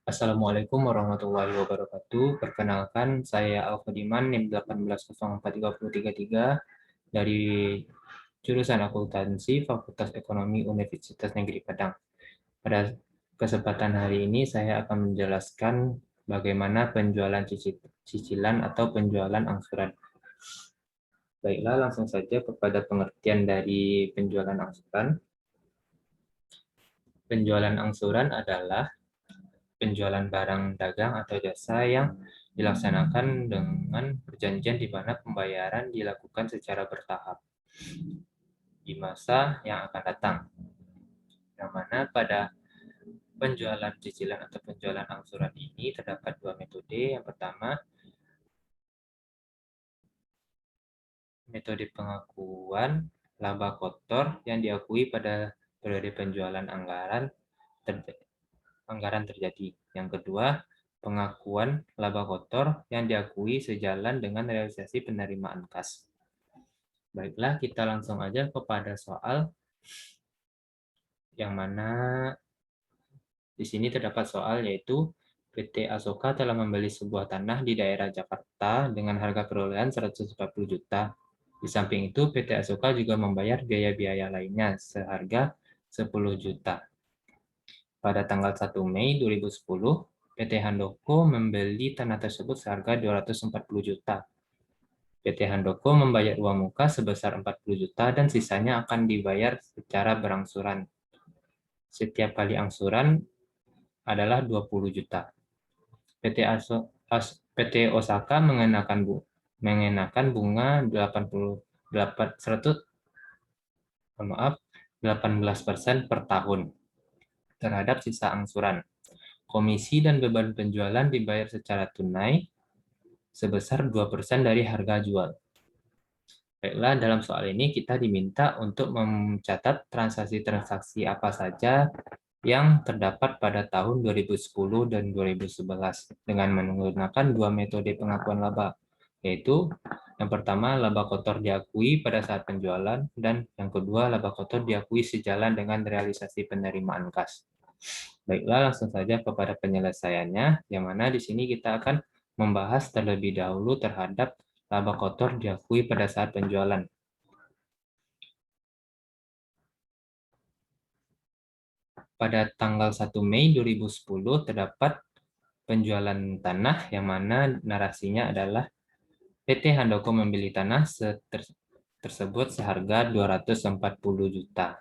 Assalamualaikum warahmatullahi wabarakatuh. Perkenalkan, saya Alfadiman, NIM 18043033 dari jurusan Akuntansi Fakultas Ekonomi Universitas Negeri Padang. Pada kesempatan hari ini, saya akan menjelaskan bagaimana penjualan cicilan atau penjualan angsuran. Baiklah, langsung saja kepada pengertian dari penjualan angsuran. Penjualan angsuran adalah penjualan barang dagang atau jasa yang dilaksanakan dengan perjanjian di mana pembayaran dilakukan secara bertahap di masa yang akan datang. Yang mana pada penjualan cicilan atau penjualan angsuran ini terdapat dua metode. Yang pertama, metode pengakuan laba kotor yang diakui pada periode penjualan anggaran terjadi. Yang kedua, pengakuan laba kotor yang diakui sejalan dengan realisasi penerimaan kas. Baiklah, kita langsung aja kepada soal yang mana di sini terdapat soal yaitu PT Asoka telah membeli sebuah tanah di daerah Jakarta dengan harga perolehan 140 juta. Di samping itu, PT Asoka juga membayar biaya-biaya lainnya seharga 10 juta. Pada tanggal 1 Mei 2010, PT Handoko membeli tanah tersebut seharga 240 juta. PT Handoko membayar uang muka sebesar 40 juta dan sisanya akan dibayar secara berangsuran. Setiap kali angsuran adalah 20 juta. PT Osaka mengenakan bunga 18% per tahun terhadap sisa angsuran. Komisi dan beban penjualan dibayar secara tunai sebesar 2% dari harga jual. Baiklah, dalam soal ini kita diminta untuk mencatat transaksi-transaksi apa saja yang terdapat pada tahun 2010 dan 2011 dengan menggunakan dua metode pengakuan laba, yaitu yang pertama laba kotor diakui pada saat penjualan dan yang kedua laba kotor diakui sejalan dengan realisasi penerimaan kas. Baiklah, langsung saja kepada penyelesaiannya, yang mana di sini kita akan membahas terlebih dahulu terhadap laba kotor diakui pada saat penjualan. Pada tanggal 1 Mei 2010 terdapat penjualan tanah yang mana narasinya adalah PT Handoko membeli tanah tersebut seharga 240 juta.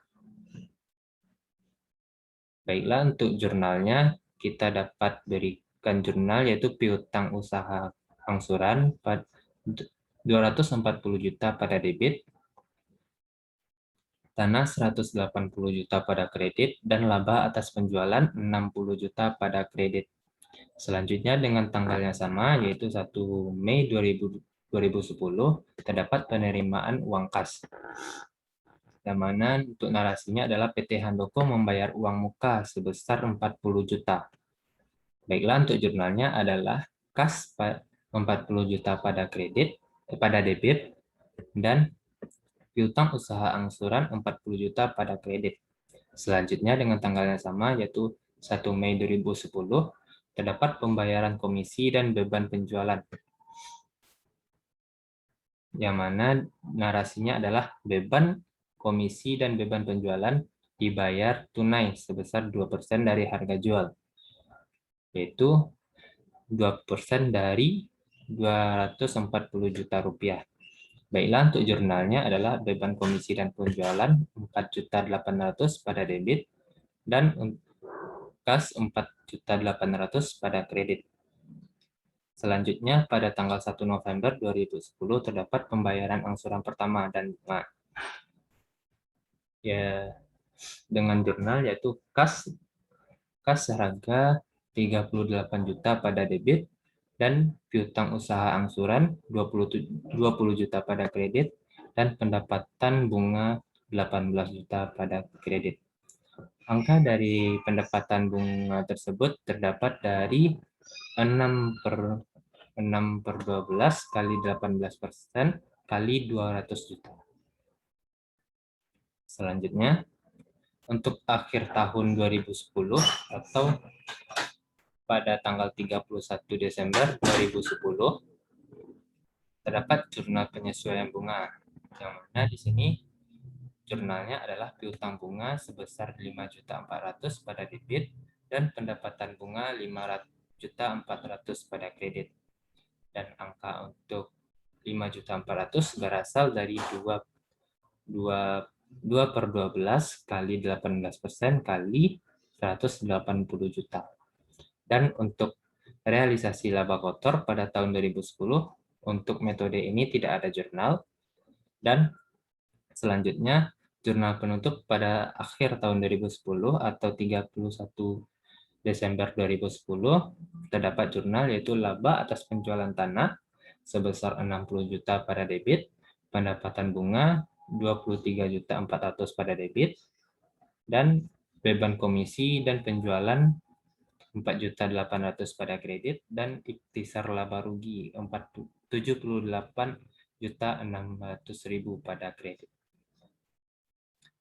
Baiklah, untuk jurnalnya kita dapat berikan jurnal yaitu piutang usaha angsuran 240 juta pada debit, tanah 180 juta pada kredit, dan laba atas penjualan 60 juta pada kredit. Selanjutnya dengan tanggal yang sama, yaitu 1 Mei 2010, terdapat penerimaan uang kas. Yang mana untuk narasinya adalah PT Handoko membayar uang muka sebesar 40 juta. Baiklah, untuk jurnalnya adalah kas 40 juta pada pada debit, dan piutang usaha angsuran 40 juta pada kredit. Selanjutnya dengan tanggal yang sama, yaitu 1 Mei 2010, terdapat pembayaran komisi dan beban penjualan, yang mana narasinya adalah beban komisi dan beban penjualan dibayar tunai sebesar 2% dari harga jual, yaitu 2% dari 240 juta rupiah. Baiklah, untuk jurnalnya adalah beban komisi dan penjualan 4.800.000 pada debit dan kas 4.800.000 pada kredit. Selanjutnya, pada tanggal 1 November 2010 terdapat pembayaran angsuran pertama dan bunga. Ya, dengan jurnal yaitu kas seharga 38 juta pada debit dan piutang usaha angsuran 20 juta pada kredit dan pendapatan bunga 18 juta pada kredit. Angka dari pendapatan bunga tersebut terdapat dari 6/12 kali 18% kali 200 juta. Selanjutnya, untuk akhir tahun 2010 atau pada tanggal 31 Desember 2010 terdapat jurnal penyesuaian bunga, yang mana di sini jurnalnya adalah piutang bunga sebesar 5.400.000 pada debit dan pendapatan bunga 5.400.000 pada kredit. Dan angka untuk 5.400.000 berasal dari 2 per 12 kali 18% kali 180 juta. Dan untuk realisasi laba kotor pada tahun 2010, untuk metode ini tidak ada jurnal. Dan selanjutnya, jurnal penutup pada akhir tahun 2010 atau 31 Desember 2010, terdapat jurnal yaitu laba atas penjualan tanah sebesar 60 juta pada debit, pendapatan bunga 23.400.000 pada debit, dan beban komisi dan penjualan 4.800.000 pada kredit, dan ikhtisar laba rugi 78.600.000 pada kredit.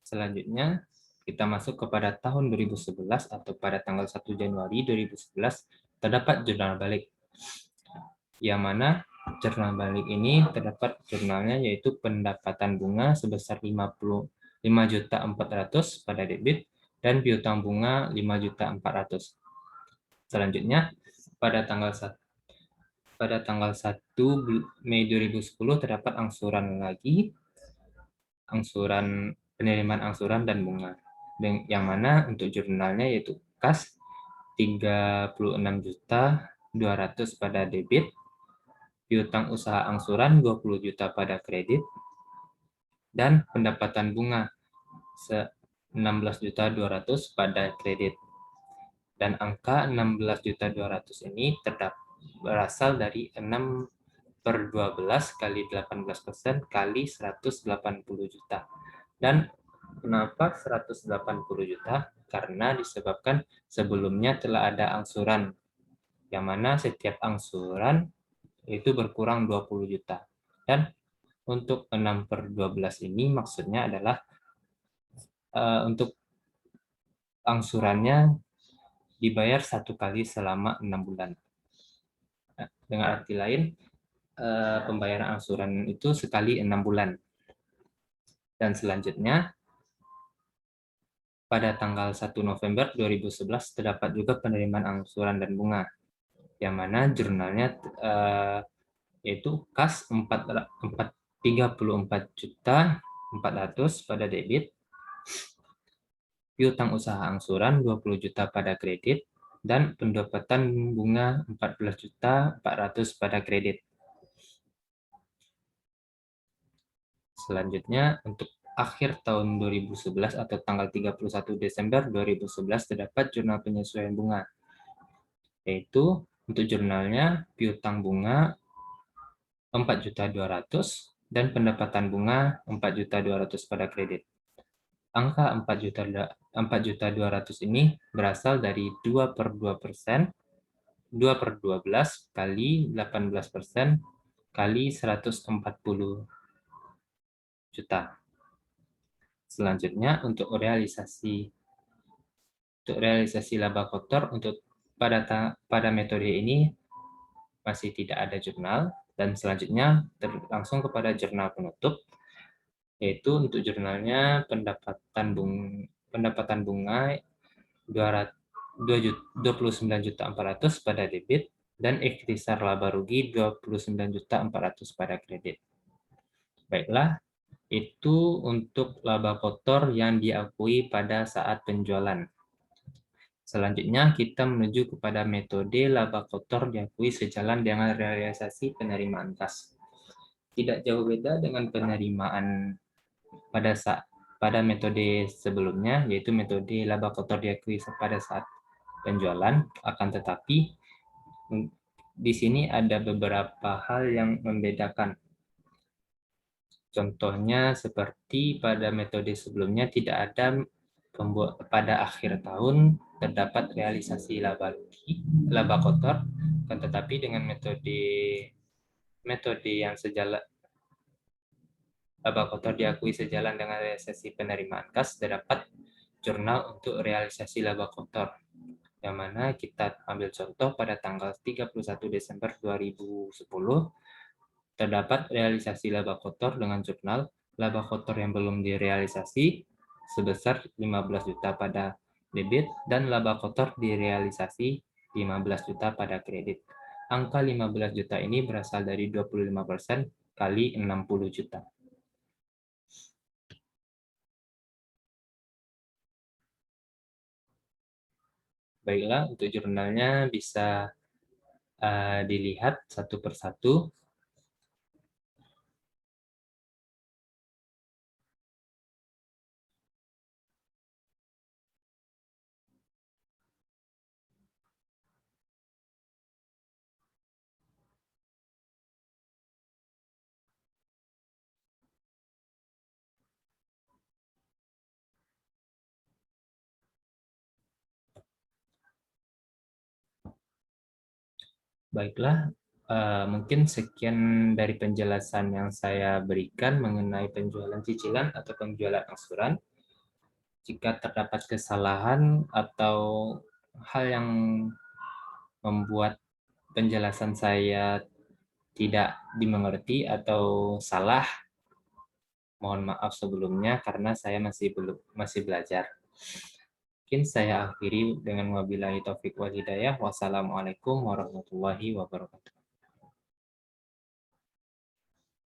Selanjutnya, kita masuk kepada tahun 2011 atau pada tanggal 1 Januari 2011 terdapat jurnal balik. Yang mana jurnal balik ini terdapat jurnalnya yaitu pendapatan bunga sebesar 55.400.000 pada debit dan piutang bunga 5.400.000. Selanjutnya, pada tanggal 1 Mei 2010 terdapat angsuran lagi, penerimaan angsuran dan bunga, yang mana untuk jurnalnya yaitu kas 36.200.000 pada debit, piutang usaha angsuran 20 juta pada kredit, dan pendapatan bunga 16.200.000 pada kredit. Dan angka 16.200.000 ini berasal dari 6 per 12 kali 18% kali 180 juta. Dan kenapa 180 juta? Karena disebabkan sebelumnya telah ada angsuran, yang mana setiap angsuran itu berkurang 20 juta. Dan untuk 6 per 12 ini maksudnya adalah untuk angsurannya dibayar 1 kali selama 6 bulan. Dengan arti lain, pembayaran angsuran itu sekali 6 bulan. Dan selanjutnya, pada tanggal 1 November 2011 terdapat juga penerimaan angsuran dan bunga, yang mana jurnalnya yaitu kas 34.400.000 pada debit, piutang usaha angsuran 20 juta pada kredit, dan pendapatan bunga 14.400.000 pada kredit. Selanjutnya, untuk akhir tahun 2011 atau tanggal 31 Desember 2011 terdapat jurnal penyesuaian bunga, yaitu untuk jurnalnya piutang bunga 4.200.000 dan pendapatan bunga 4.200.000 pada kredit. Angka 4.200.000 ini berasal dari 2 per 2%, 2 per 12 kali 18% kali 140 juta. Selanjutnya, untuk realisasi laba kotor untuk pada metode ini masih tidak ada jurnal. Dan selanjutnya langsung kepada jurnal penutup, yaitu untuk jurnalnya pendapatan bunga 29.400.000 pada debit dan ikhtisar laba rugi 29.400.000 pada kredit. Baiklah, itu untuk laba kotor yang diakui pada saat penjualan. Selanjutnya kita menuju kepada metode laba kotor diakui sejalan dengan realisasi penerimaan kas. Tidak jauh beda dengan penerimaan pada metode sebelumnya, yaitu metode laba kotor diakui pada saat penjualan. Akan tetapi di sini ada beberapa hal yang membedakan. Contohnya seperti pada metode sebelumnya tidak ada pada akhir tahun terdapat realisasi laba kotor, kan tetapi dengan metode yang sejalan laba kotor diakui sejalan dengan realisasi penerimaan kas, terdapat jurnal untuk realisasi laba kotor, yang mana kita ambil contoh pada tanggal 31 Desember 2010, terdapat realisasi laba kotor dengan jurnal laba kotor yang belum direalisasi sebesar 15 juta pada debit dan laba kotor direalisasi 15 juta pada kredit. Angka 15 juta ini berasal dari 25% kali 60 juta. Baiklah, untuk jurnalnya bisa dilihat satu persatu. Baiklah, mungkin sekian dari penjelasan yang saya berikan mengenai penjualan cicilan atau penjualan angsuran. Jika terdapat kesalahan atau hal yang membuat penjelasan saya tidak dimengerti atau salah, mohon maaf sebelumnya karena saya masih belajar. Mungkin saya akhiri dengan wabillahi taufiq wal hidayah. Wassalamualaikum warahmatullahi wabarakatuh.